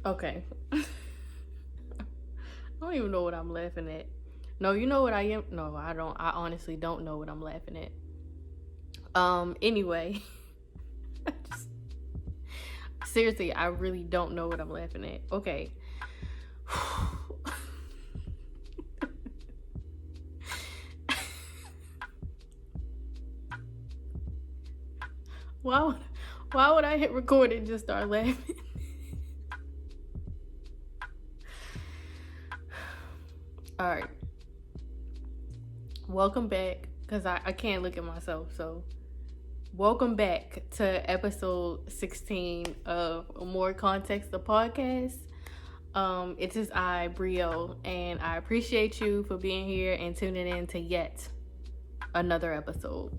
Okay. I don't even know what I'm laughing at. No, you know what I am? No, I don't. I honestly don't know what I'm laughing at. Anyway. Just, seriously, I really don't know what I'm laughing at. Okay. why would, why would I hit record and just start laughing? All right. Welcome back, because I can't look at myself. So, welcome back to episode 16 of More Context, the podcast. It is I, Brio, and I appreciate you for being here and tuning in to yet another episode.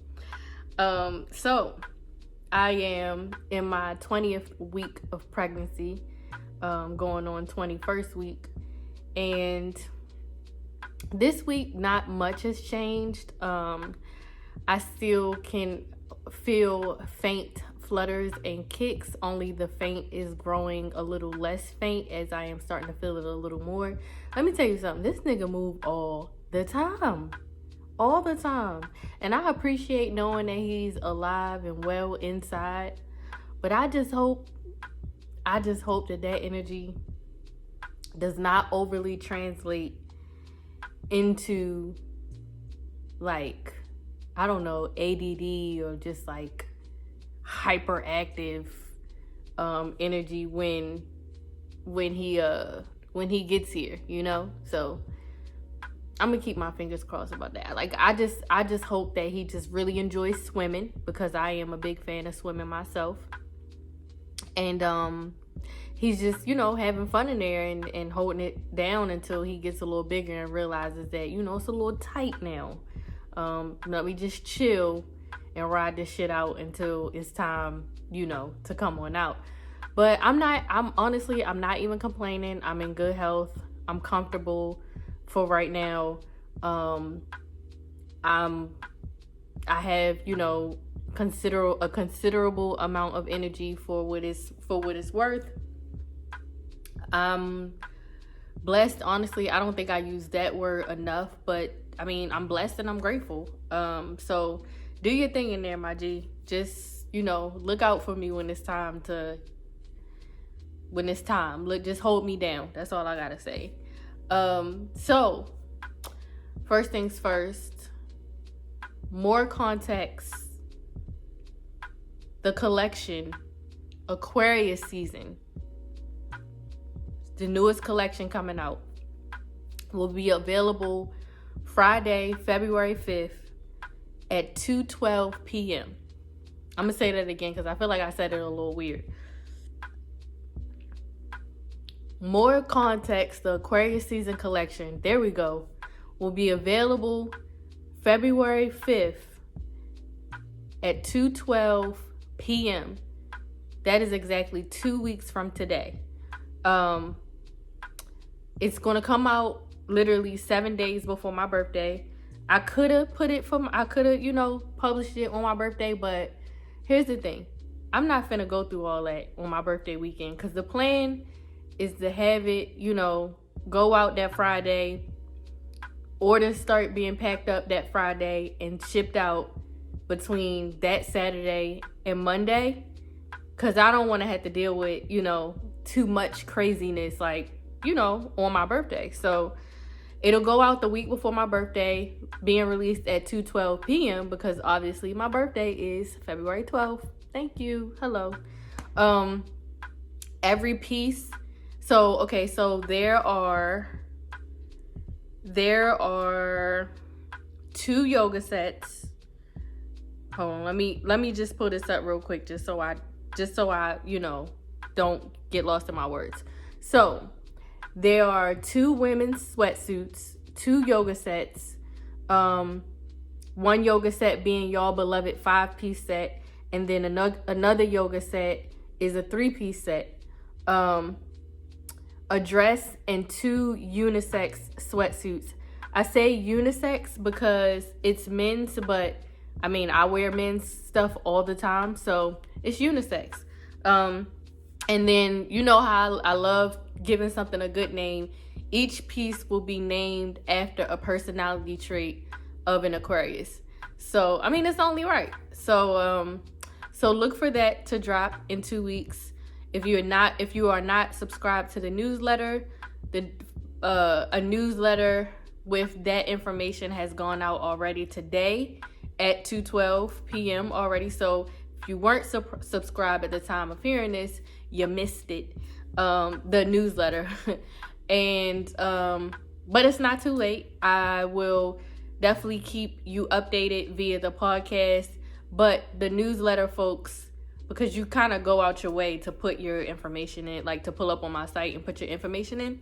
So I am in my 20th week of pregnancy, going on 21st week, and this week not much has changed. I still can feel faint flutters and kicks, only the faint is growing a little less faint as I am starting to feel it a little more. Let me tell you something, this nigga move all the time, and I appreciate knowing that he's alive and well inside, but I just hope that energy does not overly translate into, like, I don't know, ADD or just like hyperactive energy when he gets here, you know. So I'm gonna keep my fingers crossed about that. Like, I just hope that he just really enjoys swimming, because I am a big fan of swimming myself, and he's just, you know, having fun in there and holding it down until he gets a little bigger and realizes that, you know, it's a little tight now. Let me just chill and ride this shit out until it's time, you know, to come on out. But I'm not even complaining. I'm in good health. I'm comfortable for right now. I have, you know, a considerable amount of energy for what it's worth. I'm blessed. Honestly, I don't think I use that word enough, but I mean, I'm blessed and I'm grateful. So do your thing in there, my G. Just, you know, look out for me when it's time. Look, just hold me down. That's all I gotta say. So first things first, More Context, the collection, Aquarius season, the newest collection coming out, will be available Friday, February 5th at 2:12 p.m. I'm going to say that again because I feel like I said it a little weird. More Context, the Aquarius season collection, there we go, will be available February 5th at 2:12 p.m. That is exactly 2 weeks from today. It's going to come out literally 7 days before my birthday. I could have you know, published it on my birthday, but here's the thing. I'm not finna go through all that on my birthday weekend, because the plan is to have it, you know, go out that Friday, orders start being packed up that Friday and shipped out between that Saturday and Monday, because I don't want to have to deal with, you know, too much craziness, like, you know, on my birthday. So it'll go out the week before my birthday, being released at 2:12 p.m. because obviously my birthday is February 12th. Thank you. Hello. Every piece. So there are 2 yoga sets. Hold on, let me just pull this up real quick just so I, you know, don't get lost in my words. So there are 2 women's sweatsuits, 2 yoga sets, one yoga set being y'all beloved 5-piece set, and then another yoga set is a 3-piece set, a dress, and 2 unisex sweatsuits. I say unisex because it's men's, but I mean, I wear men's stuff all the time, so it's unisex. And then, you know how I love giving something a good name. Each piece will be named after a personality trait of an Aquarius. So, I mean, it's only right. So look for that to drop in 2 weeks. If you are not subscribed to the newsletter, a newsletter with that information has gone out already today at 2:12 p.m. already. So if you weren't subscribed at the time of hearing this, you missed it, the newsletter. And but it's not too late. I will definitely keep you updated via the podcast, but the newsletter, folks, because you kind of go out your way to put your information in, like to pull up on my site and put your information in.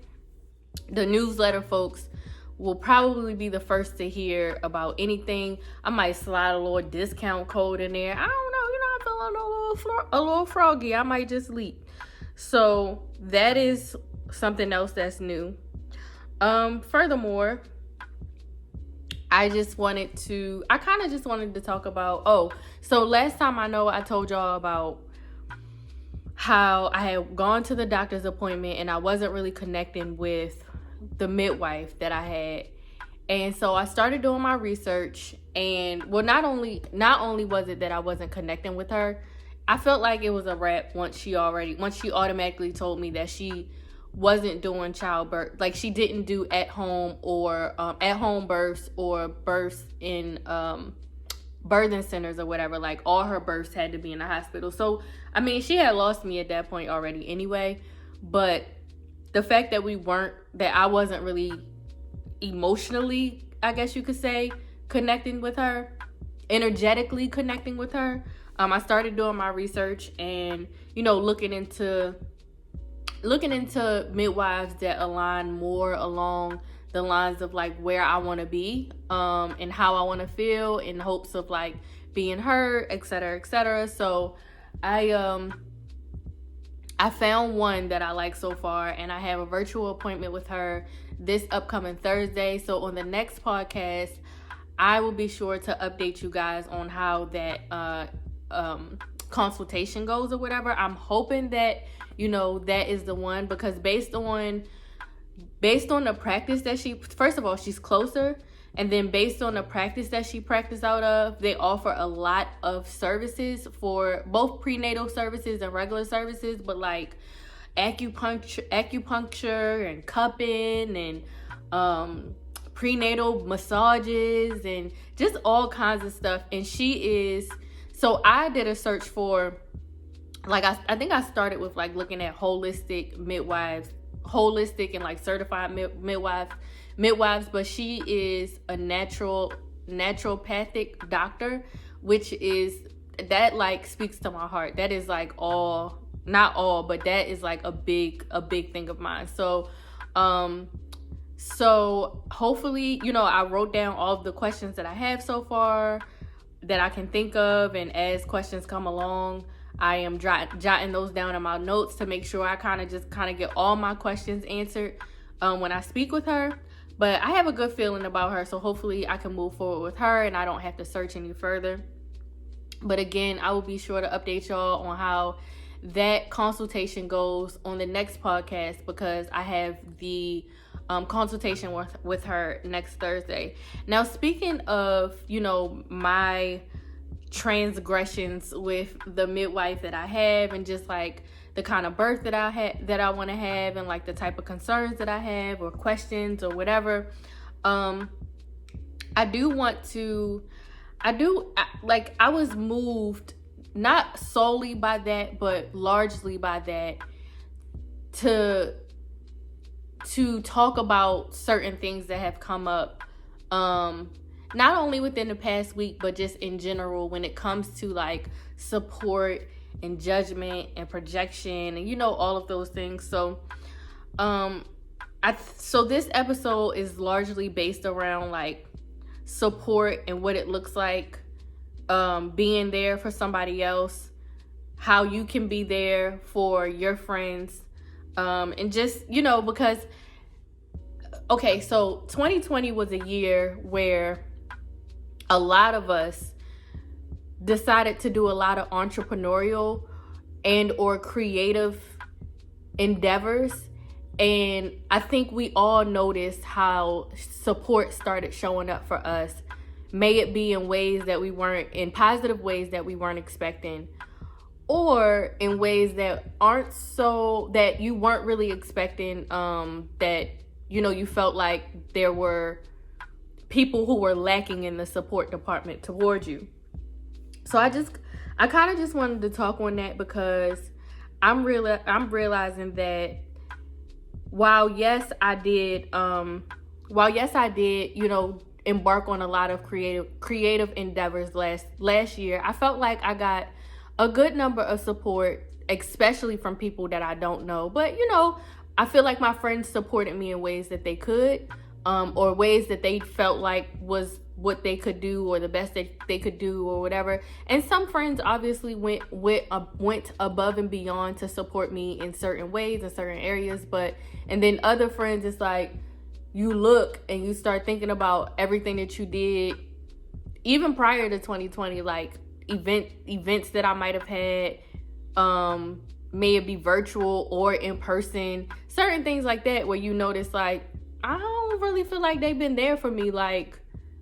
The newsletter, folks, will probably be the first to hear about anything. I might slide a little discount code in there. I don't know, I'm feeling a little froggy. I might just leap. So that is something else that's new. Furthermore, I kind of just wanted to talk about, so last time I told y'all about how I had gone to the doctor's appointment and I wasn't really connecting with the midwife that I had. And so I started doing my research, and well, not only was it that I wasn't connecting with her, I felt like it was a wrap once she automatically told me that she wasn't doing childbirth, like she didn't do at home births or births in birthing centers or whatever. Like all her births had to be in the hospital. So I mean, she had lost me at that point already anyway, but the fact that I wasn't really emotionally, I guess you could say, connecting with her, energetically connecting with her, I started doing my research and, looking into midwives that align more along the lines of like where I want to be, and how I want to feel, in hopes of like being heard, etc., etc. So I found one that I like so far, and I have a virtual appointment with her this upcoming Thursday. So on the next podcast, I will be sure to update you guys on how that consultation goes or whatever. I'm hoping that that is the one, because based on the practice that first of all, she's closer, and then based on the practice that she practiced out of, they offer a lot of services for both prenatal services and regular services, but like acupuncture and cupping and prenatal massages and just all kinds of stuff. And so I did a search for, like, I think I started with like looking at holistic and like certified midwives, but she is a naturopathic doctor, which is, that like speaks to my heart. That is like not all, but that is like a big thing of mine. So hopefully, I wrote down all of the questions that I have so far that I can think of, and as questions come along, I am jotting those down in my notes to make sure I kind of get all my questions answered when I speak with her. But I have a good feeling about her, so hopefully I can move forward with her and I don't have to search any further. But again, I will be sure to update y'all on how that consultation goes on the next podcast, because I have the consultation with her next Thursday. Now, speaking of, my transgressions with the midwife that I have, and just like the kind of birth that I want to have, and like the type of concerns that I have or questions or whatever, I was moved, not solely by that, but largely by that, to talk about certain things that have come up, not only within the past week, but just in general when it comes to like support and judgment and projection and all of those things. So so this episode is largely based around like support and what it looks like, being there for somebody else, how you can be there for your friends, and just because so 2020 was a year where a lot of us decided to do a lot of entrepreneurial and or creative endeavors. And I think we all noticed how support started showing up for us. May it be in ways that we weren't, in positive ways that we weren't expecting, or in ways that aren't so, that you weren't really expecting, that, you know, you felt like there were people who were lacking in the support department towards you. So I kind of just wanted to talk on that, because I'm realizing that while yes I did, you know, embark on a lot of creative endeavors last year, I felt like I got a good number of support, especially from people that I don't know. But, you know, I feel like my friends supported me in ways that they could, or ways that they felt like was what they could do, or the best that they could do, or whatever. And some friends obviously went above and beyond to support me in certain ways, in certain areas. And then other friends, it's like, you look and you start thinking about everything that you did, even prior to 2020, like events that I might have had, may it be virtual or in person, certain things like that, where you notice, like, I don't really feel like they've been there for me like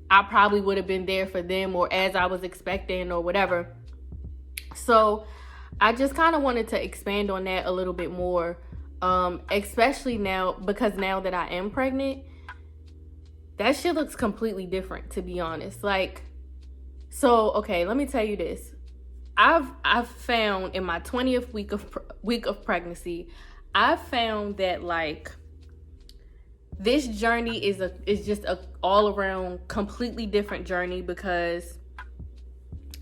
I probably would have been there for them, or as I was expecting, or whatever. So I just kind of wanted to expand on that a little bit more, especially now, because now that I am pregnant, that shit looks completely different, to be honest. Like, so, okay, let me tell you this. I've found in my 20th week of pregnancy, I've found that, like, this journey is just a all around completely different journey, because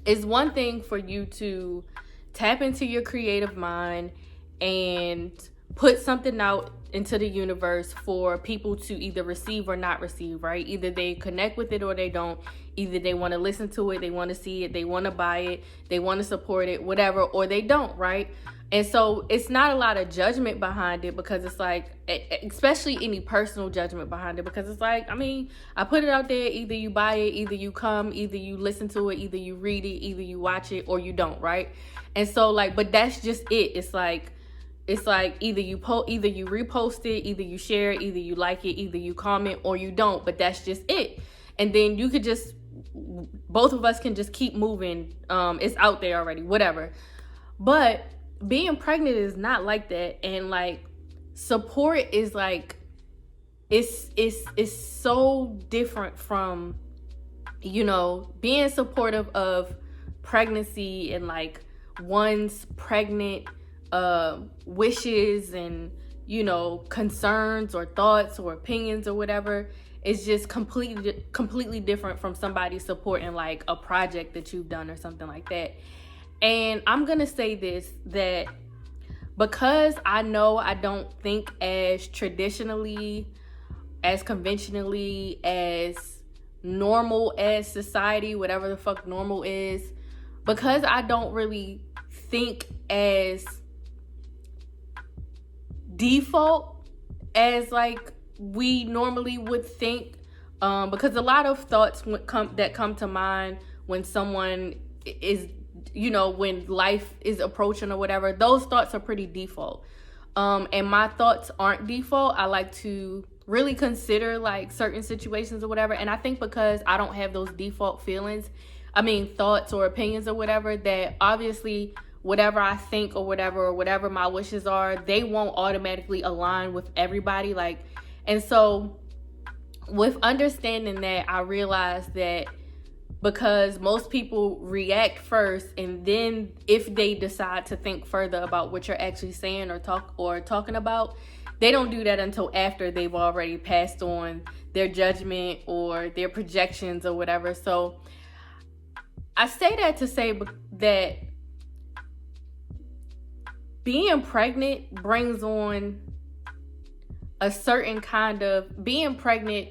it's one thing for you to tap into your creative mind and put something out into the universe for people to either receive or not receive, right? Either they connect with it or they don't. Either they want to listen to it, they want to see it, they want to buy it, they want to support it, whatever, or they don't, right? And so it's not a lot of judgment behind it, because it's like, especially any personal judgment behind it, because it's like, I mean, I put it out there, either you buy it, either you come, either you listen to it, either you read it, either you watch it, or you don't, right? And so, like, but that's just it. It's like either you repost it, either you share it, either you like it, either you comment, or you don't, but that's just it. And then you could just, both of us can just keep moving. It's out there already, whatever. But being pregnant is not like that. And, like, support is like, it's so different from, you know, being supportive of pregnancy and, like, one's pregnant wishes and, you know, concerns or thoughts or opinions or whatever. It's just completely different from somebody supporting, like, a project that you've done or something like that. And I'm gonna say this, that because I know I don't think as traditionally, as conventionally, as normal as society, whatever the fuck normal is, because I don't really think as default as, like, we normally would think, because a lot of thoughts that come to mind when someone is, you know, when life is approaching or whatever, those thoughts are pretty default. And my thoughts aren't default. I like to really consider, like, certain situations or whatever. And I think because I don't have those default thoughts or opinions or whatever, that obviously whatever I think or whatever my wishes are, they won't automatically align with everybody. Like, and so with understanding that, I realized that because most people react first, and then if they decide to think further about what you're actually saying or talking about, they don't do that until after they've already passed on their judgment or their projections or whatever. So I say that to say that being pregnant brings on a certain kind of, being pregnant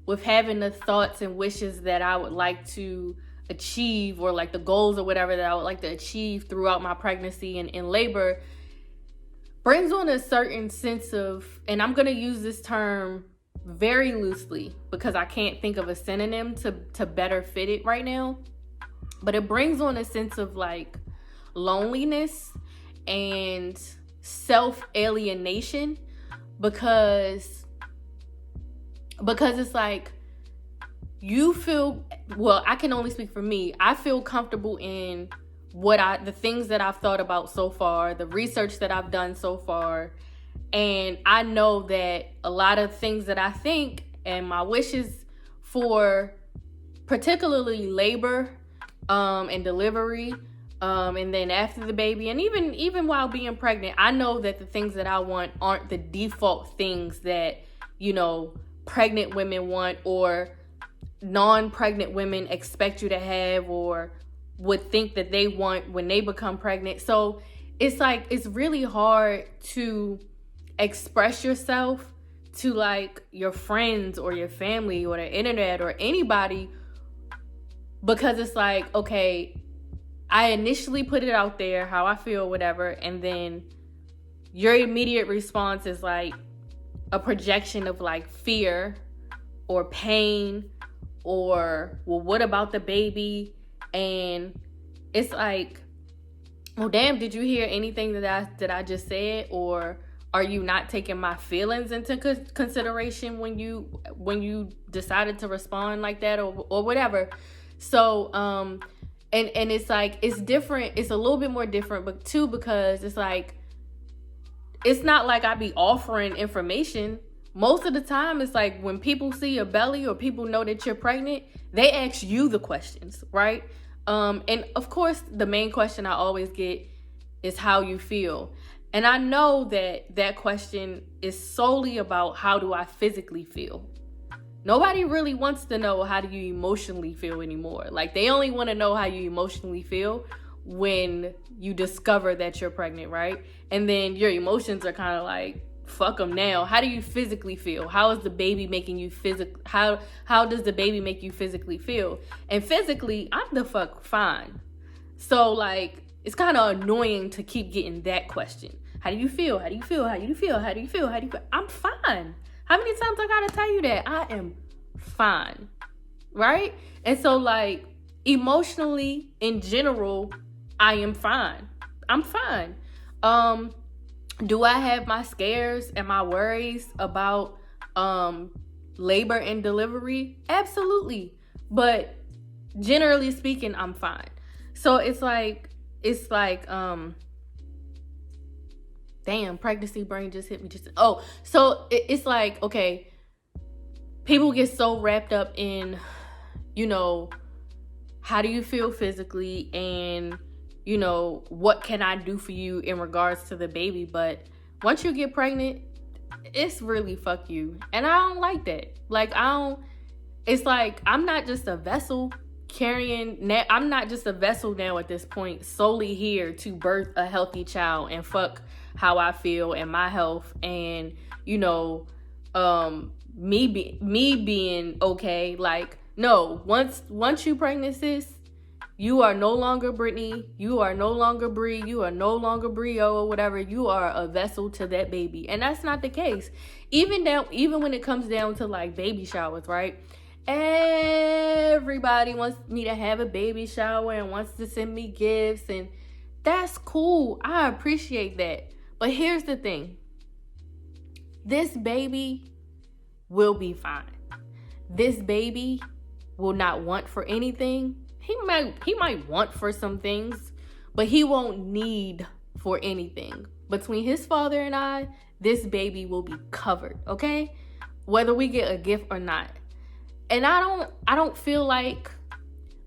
with having the thoughts and wishes that I would like to achieve, or like the goals or whatever that I would like to achieve throughout my pregnancy and in labor, brings on a certain sense of, and I'm going to use this term very loosely because I can't think of a synonym to better fit it right now, but it brings on a sense of, like, loneliness and self-alienation because it's like you feel, well, I can only speak for me. I feel comfortable in the things that I've thought about so far, the research that I've done so far. And I know that a lot of things that I think and my wishes for particularly labor and delivery, and then after the baby, and even while being pregnant, I know that the things that I want aren't the default things that, pregnant women want or non-pregnant women expect you to have or would think that they want when they become pregnant. So it's like, it's really hard to express yourself to like your friends or your family or the internet or anybody, because it's like, okay, I initially put it out there how I feel, whatever, and then your immediate response is like a projection of like fear or pain or, well, what about the baby? And it's like, well, damn, did you hear anything that I just said? Or are you not taking my feelings into consideration when you decided to respond like that or whatever? So, and it's like, it's different. It's a little bit more different, but too, because it's like, it's not like I be offering information. Most of the time, it's like when people see your belly or people know that you're pregnant, they ask you the questions, right? And of course, the main question I always get is how you feel. And I know that question is solely about how do I physically feel. Nobody really wants to know how do you emotionally feel anymore. Like, they only want to know how you emotionally feel when you discover that you're pregnant, right? And then your emotions are kind of like, fuck them now. How do you physically feel? How is the baby making you how does the baby make you physically feel? And physically, I'm the fuck fine. So like, it's kind of annoying to keep getting that question. How do you feel? How do you feel? How do you feel? How do you feel? How do you feel? I'm fine. How many times I gotta tell you that? I am fine. Right? And so like, emotionally, in general, I am fine. I'm fine. Do I have my scares and my worries about labor and delivery? Absolutely. But generally speaking, I'm fine. So it's like damn, pregnancy brain just hit me so it's like, okay, people get so wrapped up in, how do you feel physically and what can I do for you in regards to the baby? But once you get pregnant, it's really fuck you. And I don't like that. Like, it's like, I'm not just a vessel I'm not just a vessel now at this point, solely here to birth a healthy child and fuck how I feel and my health and, me being okay. Like, no, once you pregnant, sis, you are no longer Brittany. You are no longer Bree. You are no longer Brio or whatever. You are a vessel to that baby. And that's not the case. Even when it comes down to like baby showers, right? Everybody wants me to have a baby shower and wants to send me gifts. And that's cool. I appreciate that. But here's the thing. This baby will be fine. This baby will not want for anything. He might want for some things, but he won't need for anything. Between his father and I, this baby will be covered, okay? Whether we get a gift or not. And I don't feel like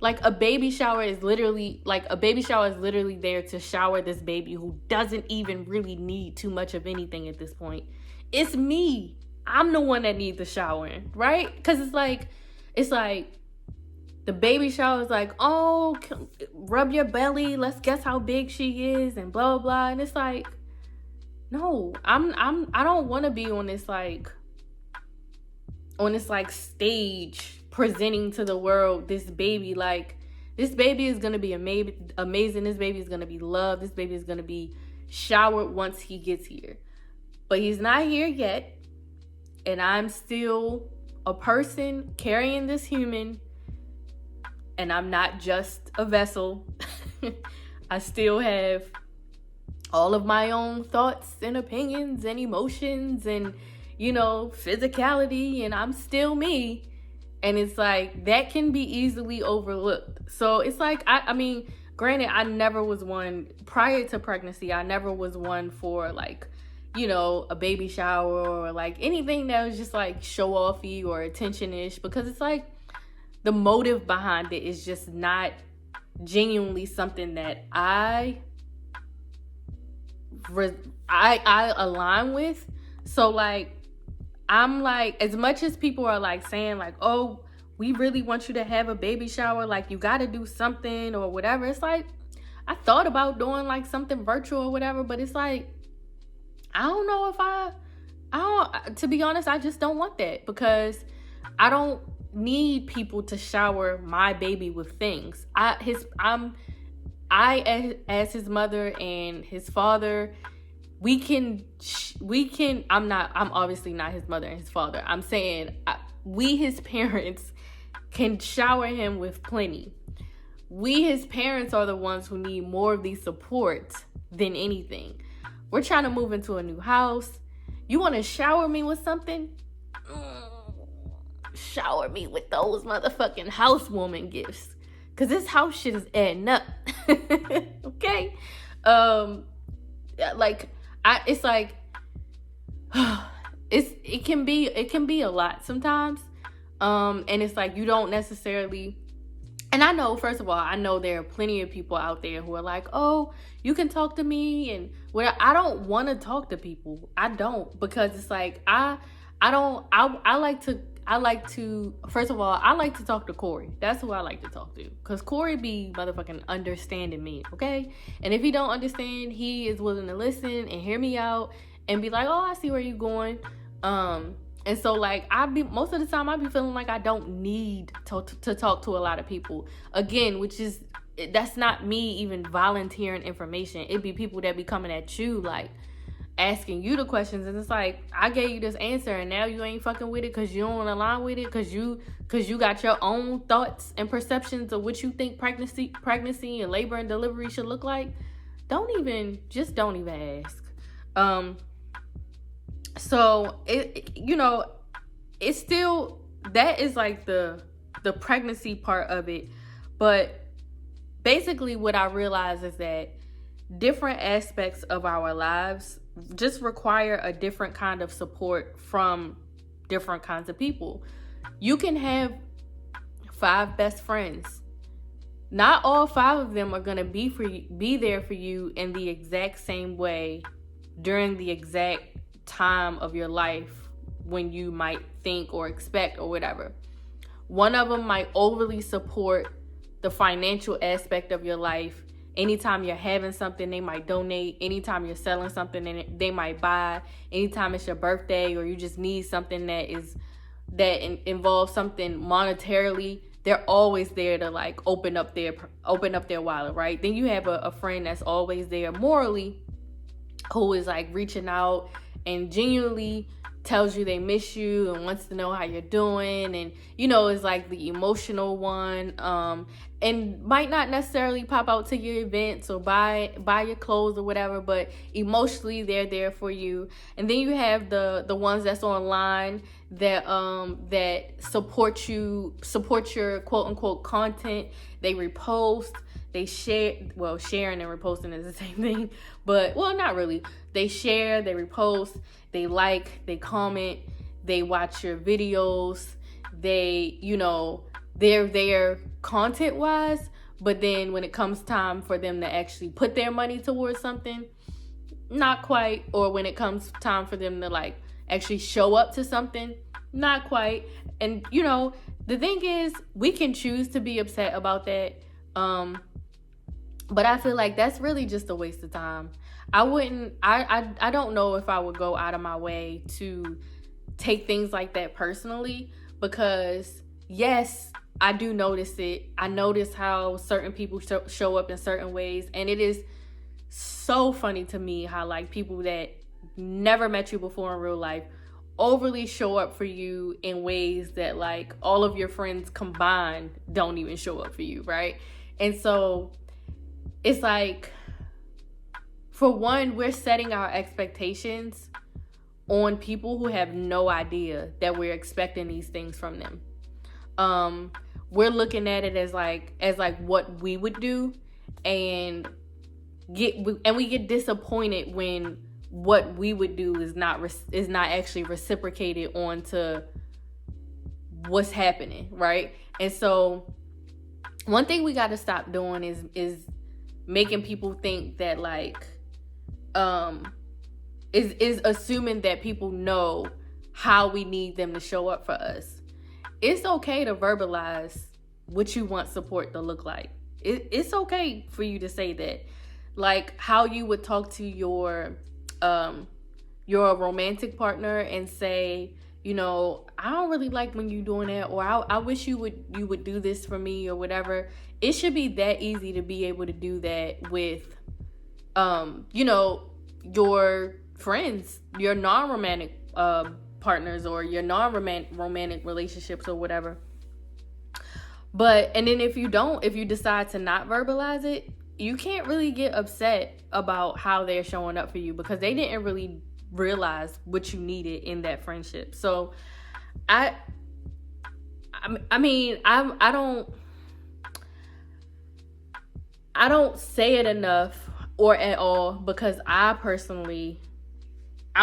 a baby shower is literally there to shower this baby who doesn't even really need too much of anything at this point. It's me. I'm the one that needs the showering, right? Because it's like the baby shower is like, oh, rub your belly. Let's guess how big she is and blah, blah, blah. And it's like, no, I don't want to be on this stage presenting to the world this baby. Like, this baby is going to be amazing. This baby is going to be loved. This baby is going to be showered once he gets here. But he's not here yet. And I'm still a person carrying this human. And I'm not just a vessel. I still have all of my own thoughts and opinions and emotions and, physicality, and I'm still me. And it's like, that can be easily overlooked. So it's like, I mean, granted, I never was one, prior to pregnancy, I never was one for like, a baby shower or like anything that was just like show offy or attention-ish, because it's like the motive behind it is just not genuinely something that I align with. So like, I'm like, as much as people are like saying like, oh, we really want you to have a baby shower, like you got to do something or whatever. It's like, I thought about doing like something virtual or whatever, but it's like, I don't know if I don't, to be honest, I just don't want that, because I don't need people to shower my baby with things. As his mother and his father, we can I'm obviously not his mother and his father. I'm saying we, his parents, can shower him with plenty. We, his parents, are the ones who need more of these supports than anything. We're trying to move into a new house. You want to shower me with something? Shower me with those motherfucking housewoman gifts, because this house shit is adding up. Okay? It's like, it can be a lot sometimes. And it's like, you don't necessarily, and I know, first of all, I know there are plenty of people out there who are like, oh, you can talk to me, and I don't want to talk to people. I don't, because it's like, I like to, first of all, I like to talk to Corey. That's who I like to talk to, because Corey be motherfucking understanding me, okay? And if he don't understand, he is willing to listen and hear me out and be like, oh, I see where you're going. And so like, most of the time I be feeling like I don't need to talk to a lot of people. Again, that's not me even volunteering information. It'd be people that be coming at you like, asking you the questions, and it's like, I gave you this answer and now you ain't fucking with it because you don't align with it, because you got your own thoughts and perceptions of what you think pregnancy and labor and delivery should look like. Don't even ask. So it's still, that is like the pregnancy part of it. But basically what I realize is that different aspects of our lives just require a different kind of support from different kinds of people. You can have 5 best friends. Not all 5 of them are going to be there for you in the exact same way during the exact time of your life when you might think or expect or whatever. One of them might overly support the financial aspect of your life. Anytime you're having something, they might donate. Anytime you're selling something, they might buy. Anytime it's your birthday or you just need something that involves something monetarily, they're always there to like open up their wallet, right? Then you have a friend that's always there morally, who is like reaching out and genuinely tells you they miss you and wants to know how you're doing, and is like the emotional one, and might not necessarily pop out to your events or buy your clothes or whatever, but emotionally they're there for you. And then you have the ones that's online that support your quote unquote content. They repost, they share. Well, sharing and reposting is the same thing, but not really. They share, they repost, they like, they comment, they watch your videos, they're there content wise, but then when it comes time for them to actually put their money towards something, not quite. Or when it comes time for them to like actually show up to something, not quite. And the thing is, we can choose to be upset about that, but I feel like that's really just a waste of time. I don't know if I would go out of my way to take things like that personally, because yes, I do notice it. I notice how certain people show up in certain ways, and it is so funny to me how like people that never met you before in real life overly show up for you in ways that like all of your friends combined don't even show up for you, right? And so it's like, for one, we're setting our expectations on people who have no idea that we're expecting these things from them. We're looking at it as like what we would do, and we get disappointed when what we would do is not actually reciprocated onto what's happening, right? And so one thing we got to stop doing is making people think that like is assuming that people know how we need them to show up for us. It's okay to verbalize what you want support to look like. It's okay for you to say that. Like how you would talk to your romantic partner and say, you know, I don't really like when you doing that, or I wish you would do this for me, or whatever. It should be that easy to be able to do that with, you know, your friends, your non-romantic partners, or your non-romantic relationships, or whatever. But, and then if you decide to not verbalize it, you can't really get upset about how they're showing up for you, because they didn't really realize what you needed in that friendship. So I don't say it enough or at all, because I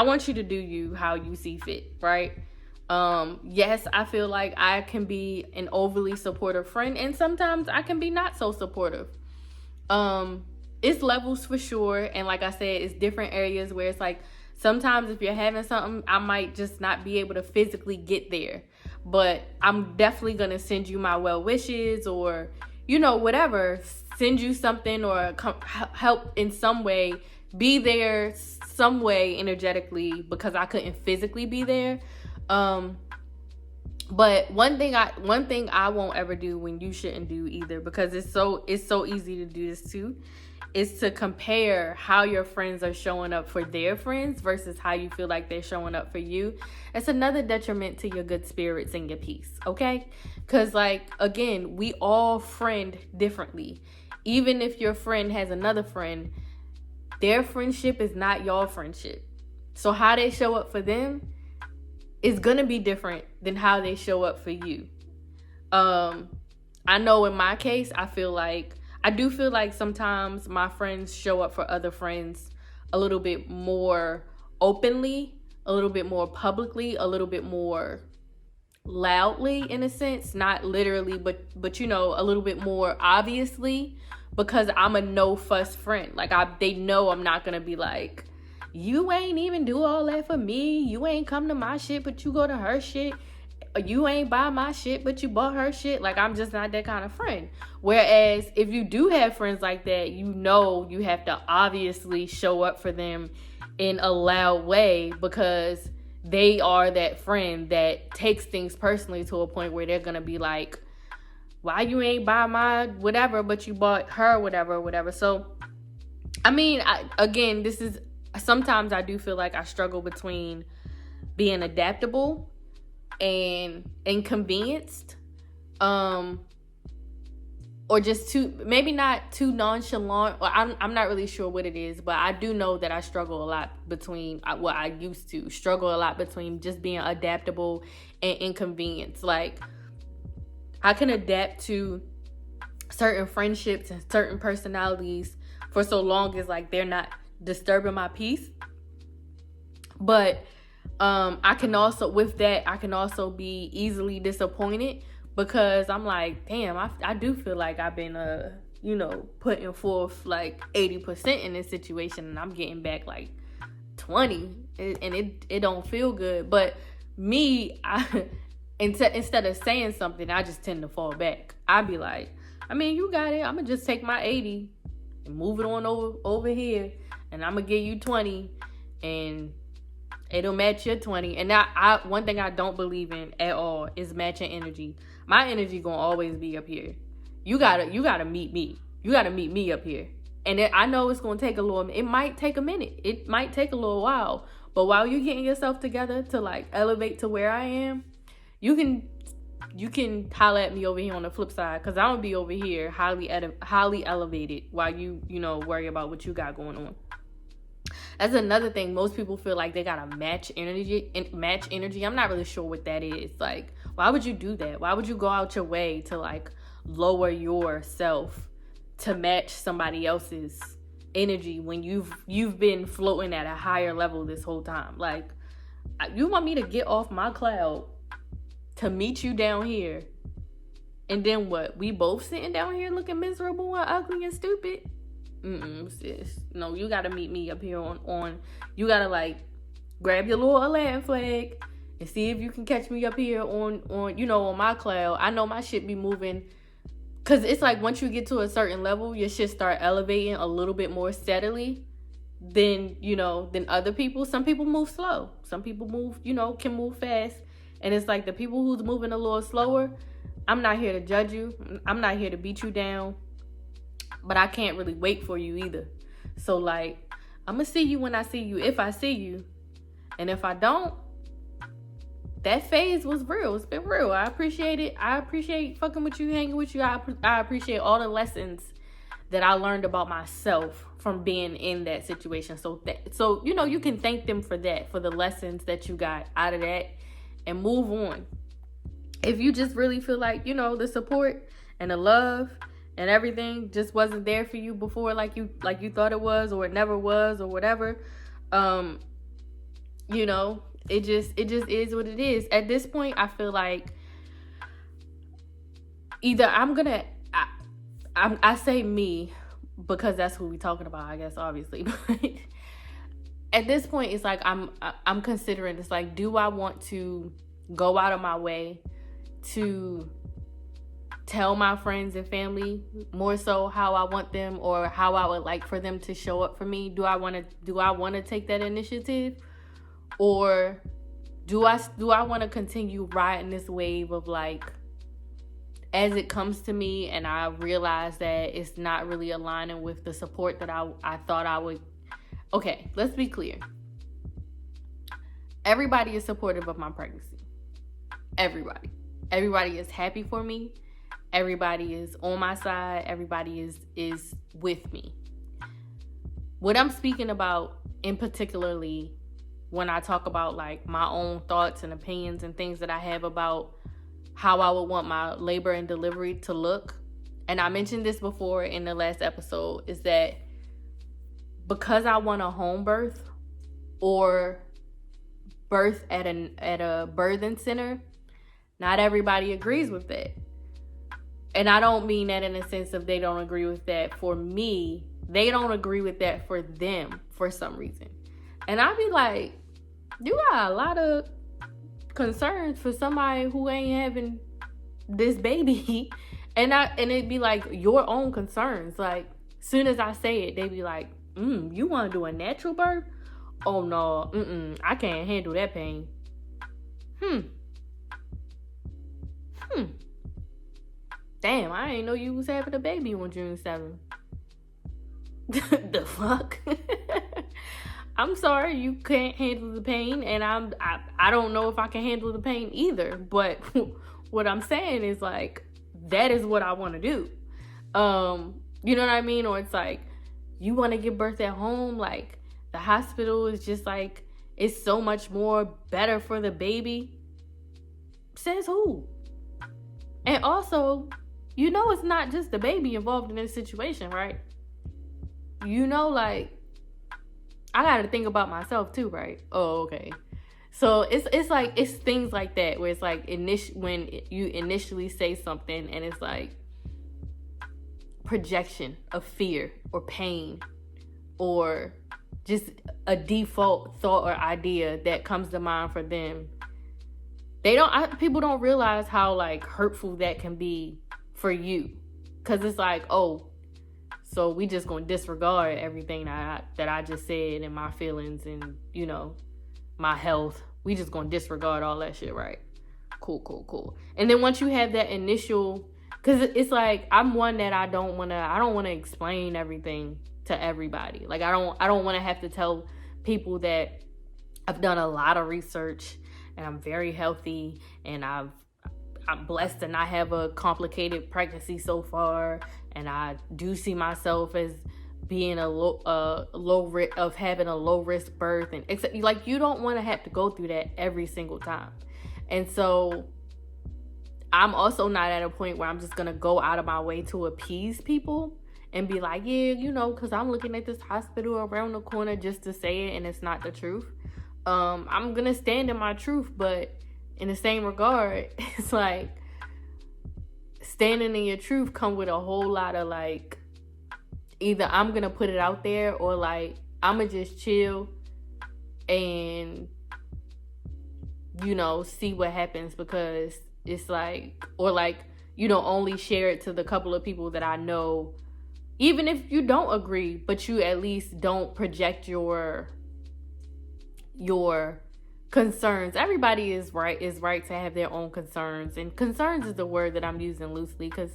want you to do you how you see fit, right? Yes, I feel like I can be an overly supportive friend, and sometimes I can be not so supportive. It's levels for sure, and like I said, it's different areas where it's like sometimes if you're having something, I might just not be able to physically get there, but I'm definitely gonna send you my well wishes, or, you know, whatever, send you something, or help in some way, be there some way energetically, because I couldn't physically be there. But one thing I won't ever do, when you shouldn't do either, because it's so easy to do this too, is to compare how your friends are showing up for their friends versus how you feel like they're showing up for you. It's another detriment to your good spirits and your peace, okay? Because, like, again, we all friend differently. Even if your friend has another friend, their friendship is not your friendship. So how they show up for them is going to be different than how they show up for you. I know in my case, I do feel like sometimes my friends show up for other friends a little bit more openly, a little bit more publicly, a little bit more loudly, in a sense, not literally, but you know, a little bit more obviously, because I'm a no fuss friend. Like they know I'm not gonna be like, you ain't even do all that for me. You ain't come to my shit, but you go to her shit. You ain't buy my shit, but you bought her shit. Like, I'm just not that kind of friend. Whereas if you do have friends like that, you know you have to obviously show up for them in a loud way, because they are that friend that takes things personally to a point where they're going to be like, why you ain't buy my whatever, but you bought her whatever. So, I mean, sometimes I do feel like I struggle between being adaptable and inconvenienced, or just maybe not too nonchalant, or I'm not really sure what it is, but I do know that I struggle a lot between I used to struggle a lot between just being adaptable and inconvenienced. Like, I can adapt to certain friendships and certain personalities for so long as like they're not disturbing my peace, but I can also be easily disappointed, because I'm like, damn, I do feel like I've been putting forth like 80% in this situation, and I'm getting back like 20, and it don't feel good. But me, instead of saying something, I just tend to fall back. I'd be like, I mean, you got it, I'm gonna just take my 80 and move it on over here, and I'm gonna give you 20, and it'll match your 20. And one thing I don't believe in at all is matching energy. My energy gonna always be up here. You gotta meet me. You gotta meet me up here. And I know it's gonna take it might take a minute. It might take a little while. But while you're getting yourself together to like elevate to where I am, you can holler at me over here on the flip side, because I'm gonna be over here highly elevated while you worry about what you got going on. That's another thing. Most people feel like they gotta match energy. I'm not really sure what that is. Like, why would you do that? Why would you go out your way to like lower yourself to match somebody else's energy when you've been floating at a higher level this whole time? Like, you want me to get off my cloud to meet you down here, and then what? We both sitting down here looking miserable and ugly and stupid? Sis. No, you gotta meet me up here on you gotta like grab your little land flag and see if you can catch me up here on on my cloud. I know my shit be moving, cause it's like once you get to a certain level, your shit start elevating a little bit more steadily than than other people. Some people move slow, some people move can move fast, and it's like the people who's moving a little slower, I'm not here to judge you, I'm not here to beat you down, but I can't really wait for you either. So like, I'm gonna see you when I see you, if I see you. And if I don't, that phase was real. It's been real. I appreciate it. I appreciate fucking with you, hanging with you. I appreciate all the lessons that I learned about myself from being in that situation. So you can thank them for that, for the lessons that you got out of that, and move on. If you just really feel like, the support and the love and everything just wasn't there for you before, like you thought it was, or it never was, or whatever, it just is what it is. At this point, I feel like either I say me because that's who we talking about, I guess, obviously. But at this point, it's like I'm considering, it's like, do I want to go out of my way to tell my friends and family more so how I want them, or how I would like for them to show up for me? Do I want to take that initiative, or do I want to continue riding this wave of like, as it comes to me and I realize that it's not really aligning with the support that I thought I would. Okay, let's be clear. Everybody is supportive of my pregnancy. Everybody is happy for me. Everybody is on my side. Everybody is with me. What I'm speaking about in particularly, when I talk about like my own thoughts and opinions and things that I have about how I would want my labor and delivery to look, and I mentioned this before in the last episode, is that because I want a home birth or birth at a birthing center, not everybody agrees with that. And I don't mean that in a sense of they don't agree with that for me. They don't agree with that for them for some reason. And I be like, you got a lot of concerns for somebody who ain't having this baby. And it'd be like your own concerns. Like, soon as I say it, they be like, you want to do a natural birth? Oh no, I can't handle that pain. Damn, I didn't know you was having a baby on June 7th. The fuck? I'm sorry you can't handle the pain, and I don't know if I can handle the pain either. But what I'm saying is like, that is what I want to do. You know what I mean? Or it's like, you want to give birth at home, like the hospital is just like, it's so much more better for the baby. Says who? And also, it's not just the baby involved in this situation, right? Like, I gotta think about myself too, right? Oh, okay. So it's like, it's things like that where it's like when you initially say something and it's like projection of fear or pain or just a default thought or idea that comes to mind for them. People don't realize how like hurtful that can be for you, because it's like, oh, so we just gonna disregard everything that I just said, and my feelings and my health. We just gonna disregard all that shit, right? Cool. And then once you have that initial, because it's like, I'm one that I don't want to explain everything to everybody. Like, I don't want to have to tell people that I've done a lot of research and I'm very healthy and I'm blessed to not have a complicated pregnancy so far, and I do see myself as being a low risk of having a low risk birth, and except like you don't want to have to go through that every single time. And so I'm also not at a point where I'm just gonna go out of my way to appease people and be like, yeah, you know, because I'm looking at this hospital around the corner just to say it, and it's not the truth. I'm gonna stand in my truth, but in the same regard, it's like standing in your truth come with a whole lot of like, either I'm gonna put it out there, or like I'm gonna just chill and, you know, see what happens, because it's like, or like, you know, only share it to the couple of people that I know, even if you don't agree, but you at least don't project your concerns. Everybody is right to have their own concerns, and concerns is the word that I'm using loosely, because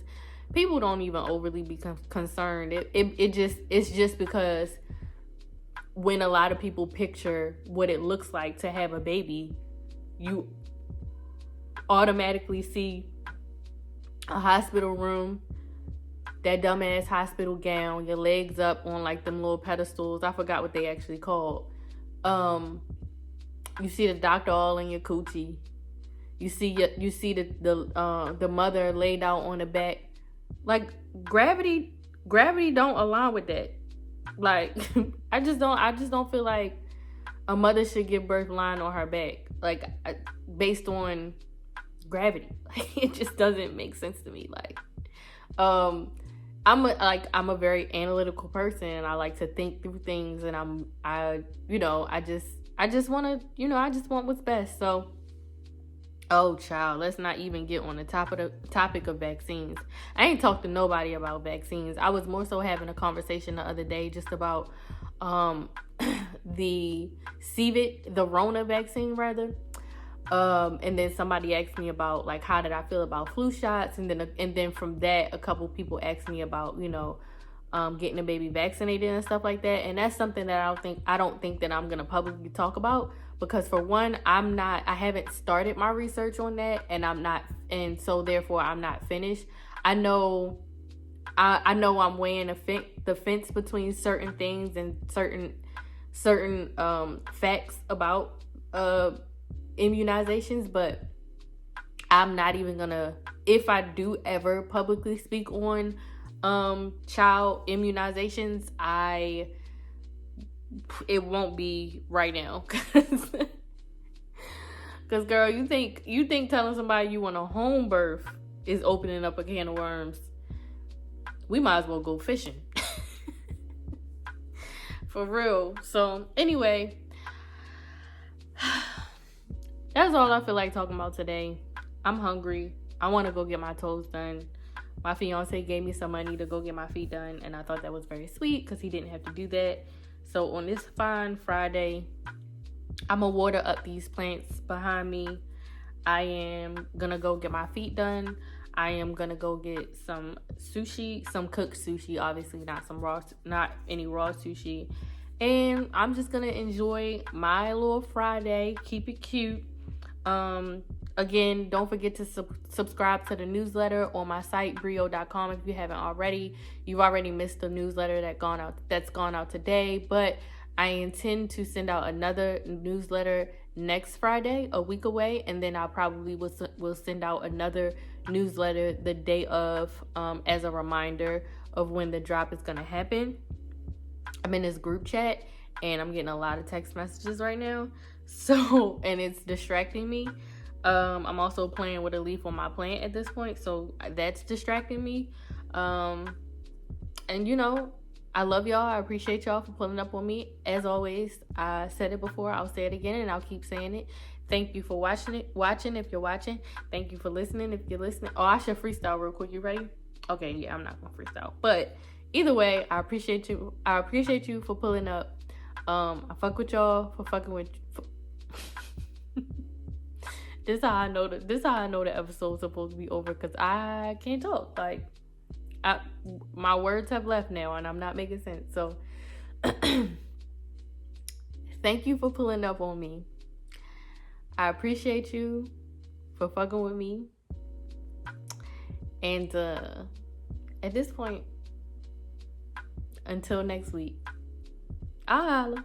people don't even overly be concerned. It's just because when a lot of people picture what it looks like to have a baby, you automatically see a hospital room, that dumbass hospital gown, your legs up on like them little pedestals. I forgot what they actually called. You see the doctor all in your coochie. You see the mother laid out on the back. Like gravity don't align with that. Like I just don't feel like a mother should give birth lying on her back, like based on gravity. Like it just doesn't make sense to me. Like I'm a very analytical person, and I like to think through things, and I just want what's best. So, oh child, let's not even get on the topic of vaccines. I ain't talked to nobody about vaccines. I was more so having a conversation the other day just about the COVID, the Rona vaccine rather. And then somebody asked me about like how did I feel about flu shots, and then from that a couple people asked me about, you know, getting a baby vaccinated and stuff like that. And that's something that I don't think that I'm gonna publicly talk about, because for one, I haven't started my research on that, and so therefore I'm not finished. I know I'm weighing the fence between certain things and certain facts about immunizations, but I'm not even gonna, if I do ever publicly speak on child immunizations, it won't be right now, because girl, you think telling somebody you want a home birth is opening up a can of worms. We might as well go fishing. For real. So anyway, that's all I feel like talking about today. I'm hungry. I want to go get my toes done. My fiance gave me some money to go get my feet done, and I thought that was very sweet because he didn't have to do that. So on this fine Friday, I'm going to water up these plants behind me. I am going to go get my feet done. I am going to go get some sushi, some cooked sushi, obviously not any raw sushi. And I'm just going to enjoy my little Friday, keep it cute. Again, don't forget to subscribe to the newsletter on my site, brio.com, if you haven't already. You've already missed the newsletter that's gone out today, but I intend to send out another newsletter next Friday, a week away, and then I probably will send out another newsletter the day of, as a reminder of when the drop is going to happen. I'm in this group chat, and I'm getting a lot of text messages right now, so, and it's distracting me. I'm also playing with a leaf on my plant at this point, so that's distracting me. And you know, I love y'all. I appreciate y'all for pulling up on me. As always, I said it before, I'll say it again, and I'll keep saying it. Thank you for watching if you're watching. Thank you for listening if you're listening. Oh, I should freestyle real quick. You ready? Okay, yeah, I'm not gonna freestyle. But either way, I appreciate you. I appreciate you for pulling up. I fuck with y'all for fucking with. This is how I know the episode's supposed to be over, because I can't talk. Like, my words have left now, and I'm not making sense. So, thank you for pulling up on me. I appreciate you for fucking with me. And at this point, Until next week. I'll holla.